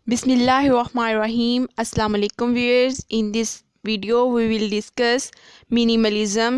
Bismillahirrahmanirrahim. Assalamu alaikum viewers. In this video we will discuss minimalism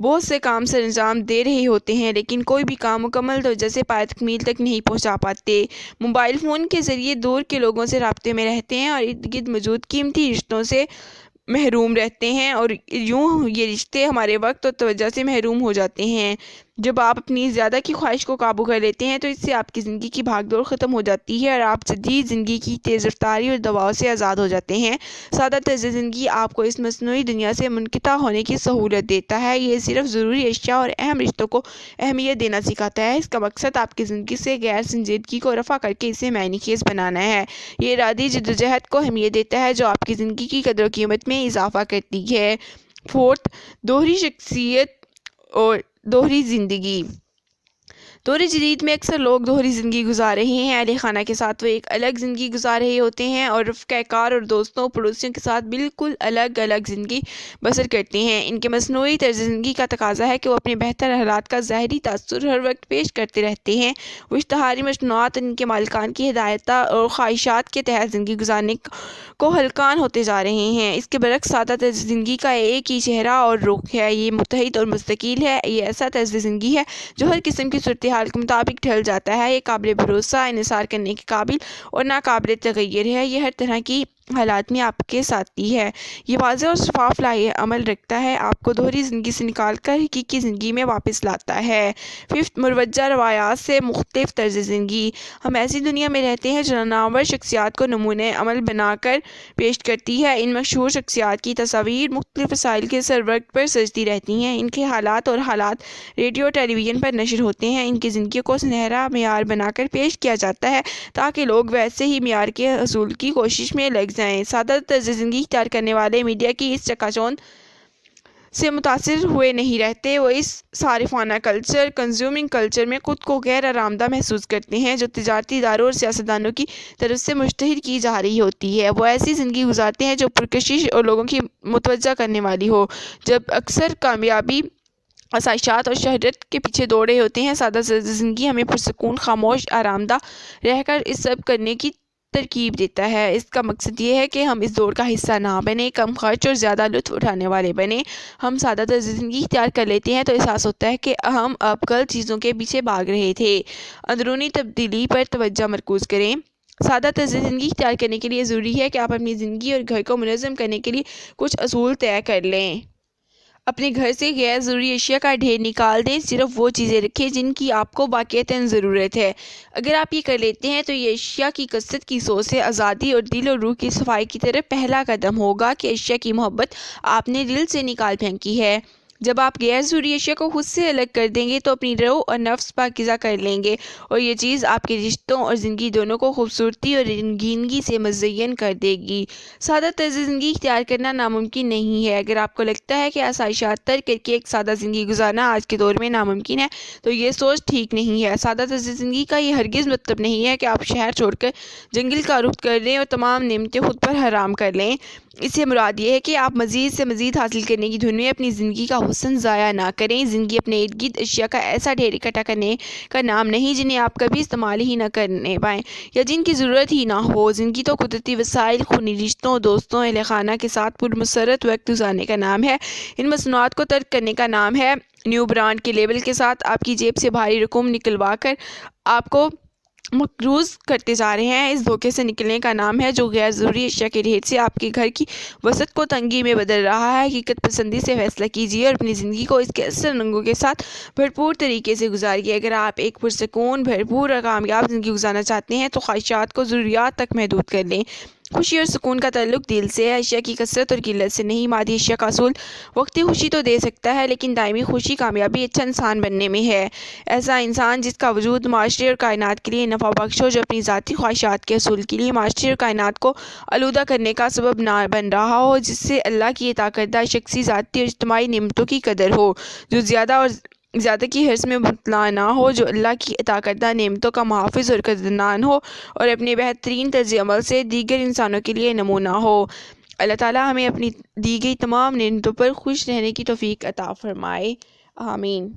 بہت سے کام سر انجام دے رہے ہوتے ہیں لیکن کوئی بھی کام مکمل توجہ سے پایہ تکمیل تک نہیں پہنچا پاتے۔ موبائل فون کے ذریعے دور کے لوگوں سے رابطے میں رہتے ہیں اور ارد گرد موجود قیمتی رشتوں سے محروم رہتے ہیں، اور یوں یہ رشتے ہمارے وقت اور توجہ سے محروم ہو جاتے ہیں۔ جب آپ اپنی زیادہ کی خواہش کو قابو کر لیتے ہیں تو اس سے آپ کی زندگی کی بھاگ دوڑ ختم ہو جاتی ہے اور آپ جدید زندگی کی تیز رفتاری اور دباؤ سے آزاد ہو جاتے ہیں۔ سادہ طرز زندگی آپ کو اس مصنوعی دنیا سے منقطع ہونے کی سہولت دیتا ہے۔ یہ صرف ضروری اشیاء اور اہم رشتوں کو اہمیت دینا سکھاتا ہے۔ اس کا مقصد آپ کی زندگی سے غیر سنجیدگی کو رفع کر کے اسے معنی خیز بنانا ہے۔ یہ ارادی جدوجہد کو اہمیت دیتا ہے جو آپ کی زندگی کی قدر و قیمت میں اضافہ کرتی ہے۔ فورتھ، دوہری شخصیت اور دوہری زندگی۔ دور جدید میں اکثر لوگ دوہری زندگی گزار رہے ہیں۔ اہل خانہ کے ساتھ وہ ایک الگ زندگی گزار رہے ہوتے ہیں اور رفقا کار اور دوستوں پڑوسیوں کے ساتھ بالکل الگ الگ زندگی بسر کرتے ہیں۔ ان کے مصنوعی طرز زندگی کا تقاضا ہے کہ وہ اپنے بہتر حالات کا ظاہری تاثر ہر وقت پیش کرتے رہتے ہیں۔ وہ اشتہاری مصنوعات اور ان کے مالکان کی ہدایات اور خواہشات کے تحت زندگی گزارنے کو ہلکان ہوتے جا رہے ہیں۔ اس کے برعکس سادہ طرز زندگی کا ایک ہی چہرہ اور رخ ہے۔ یہ متحد اور مستقل ہے۔ یہ ایسا طرز زندگی ہے جو ہر قسم کی صورتحال کے مطابق ڈھل جاتا ہے۔ یہ قابل بھروسہ، انحصار کرنے کے قابل اور ناقابل تغیر ہے۔ یہ ہر طرح کی حالات میں آپ کے ساتھی ہے۔ یہ واضح اور شفاف لائحہ عمل رکھتا ہے، آپ کو دوہری زندگی سے نکال کر حقیقی زندگی میں واپس لاتا ہے۔ ففتھ، مروجہ روایات سے مختلف طرز زندگی۔ ہم ایسی دنیا میں رہتے ہیں جو نامور شخصیات کو نمونۂ عمل بنا کر پیش کرتی ہے۔ ان مشہور شخصیات کی تصاویر مختلف وسائل کے سرورق پر سجتی رہتی ہیں۔ ان کے حالات اور حالات ریڈیو اور ٹیلی ویژن پر نشر ہوتے ہیں۔ ان کی زندگی کو سنہرا معیار بنا کر پیش کیا جاتا ہے تاکہ لوگ ویسے ہی معیار کے حصول کی کوشش میں لگ جائیں۔ سادہ طرز زندگی اختیار کرنے والے میڈیا کی اس چکا چوند سے متاثر ہوئے نہیں رہتے۔ وہ اس صارفانہ کلچر، کنزیومنگ کلچر میں خود کو غیر آرامدہ محسوس کرتے ہیں جو تجارتی اداروں اور سیاستدانوں کی طرف سے مشتہر کی جا رہی ہوتی ہے۔ وہ ایسی زندگی گزارتے ہیں جو پرکشش اور لوگوں کی متوجہ کرنے والی ہو۔ جب اکثر کامیابی، آسائشات اور شہرت کے پیچھے دوڑے ہوتے ہیں، سادہ طرز زندگی ہمیں پرسکون، خاموش، آرامدہ رہ کر اس سب کرنے کی ترغیب دیتا ہے۔ اس کا مقصد یہ ہے کہ ہم اس دور کا حصہ نہ بنیں، کم خرچ اور زیادہ لطف اٹھانے والے بنیں۔ ہم سادہ طرز زندگی اختیار کر لیتے ہیں تو احساس ہوتا ہے کہ ہم اب غلط چیزوں کے پیچھے بھاگ رہے تھے۔ اندرونی تبدیلی پر توجہ مرکوز کریں۔ سادہ طرز زندگی اختیار کرنے کے لیے ضروری ہے کہ آپ اپنی زندگی اور گھر کو منظم کرنے کے لیے کچھ اصول طے کر لیں۔ اپنے گھر سے غیر ضروری اشیاء کا ڈھیر نکال دیں، صرف وہ چیزیں رکھیں جن کی آپ کو واقعتاً ضرورت ہے۔ اگر آپ یہ کر لیتے ہیں تو یہ اشیاء کی کثرت کی سوچ سے آزادی اور دل اور روح کی صفائی کی طرف پہلا قدم ہوگا کہ اشیاء کی محبت آپ نے دل سے نکال پھینکی ہے۔ جب آپ غیر ضروری اشیاء کو خود سے الگ کر دیں گے تو اپنی روح اور نفس پاکیزہ کر لیں گے، اور یہ چیز آپ کے رشتوں اور زندگی دونوں کو خوبصورتی اور رنگینگی سے مزین کر دے گی۔ سادہ طرز زندگی اختیار کرنا ناممکن نہیں ہے۔ اگر آپ کو لگتا ہے کہ آسائشات ترک کر کے ایک سادہ زندگی گزارنا آج کے دور میں ناممکن ہے تو یہ سوچ ٹھیک نہیں ہے۔ سادہ طرز زندگی کا یہ ہرگز مطلب نہیں ہے کہ آپ شہر چھوڑ کر جنگل کا رخ کر لیں اور تمام نعمتیں خود پر حرام کر لیں۔ اس سے مراد یہ ہے کہ آپ مزید سے مزید حاصل کرنے کی دھن میں اپنی زندگی کا حسن ضائع نہ کریں۔ زندگی اپنے ارد گرد اشیاء کا ایسا ڈھیر اکٹھا کرنے کا نام نہیں جنہیں آپ کبھی استعمال ہی نہ کرنے پائیں یا جن کی ضرورت ہی نہ ہو۔ زندگی تو قدرتی وسائل، خونی رشتوں، دوستوں، اہل خانہ کے ساتھ پرمسرت وقت گزارنے کا نام ہے۔ ان مصنوعات کو ترک کرنے کا نام ہے۔ نیو برانڈ کے لیبل کے ساتھ آپ کی جیب سے بھاری رقم نکلوا کر آپ کو مقروض کرتے جا رہے ہیں۔ اس دھوکے سے نکلنے کا نام ہے جو غیر ضروری اشیاء کے ڈھیر سے آپ کے گھر کی وسعت کو تنگی میں بدل رہا ہے۔ حقیقت پسندی سے فیصلہ کیجیے اور اپنی زندگی کو اس کے اثر رنگوں کے ساتھ بھرپور طریقے سے گزاریے۔ اگر آپ ایک پرسکون، بھرپور اور کامیاب زندگی گزارنا چاہتے ہیں تو خواہشات کو ضروریات تک محدود کر لیں۔ خوشی اور سکون کا تعلق دل سے ہے، اشیاء کی کثرت اور قلت سے نہیں۔ مادی اشیاء کا حصول وقتی خوشی تو دے سکتا ہے لیکن دائمی خوشی، کامیابی اچھا انسان بننے میں ہے۔ ایسا انسان جس کا وجود معاشرے اور کائنات کے لیے نفع بخش ہو، جو اپنی ذاتی خواہشات کے حصول کے لیے معاشرے اور کائنات کو آلودہ کرنے کا سبب نہ بن رہا ہو، جس سے اللہ کی عطا کردہ شخصی، ذاتی اور اجتماعی نعمتوں کی قدر ہو، جو زیادہ کی حرص میں مبتلا نہ ہو، جو اللہ کی عطا کردہ نعمتوں کا محافظ اور قدردان ہو اور اپنے بہترین طرز عمل سے دیگر انسانوں کے لیے نمونہ ہو۔ اللہ تعالیٰ ہمیں اپنی دی گئی تمام نعمتوں پر خوش رہنے کی توفیق عطا فرمائے۔ آمین۔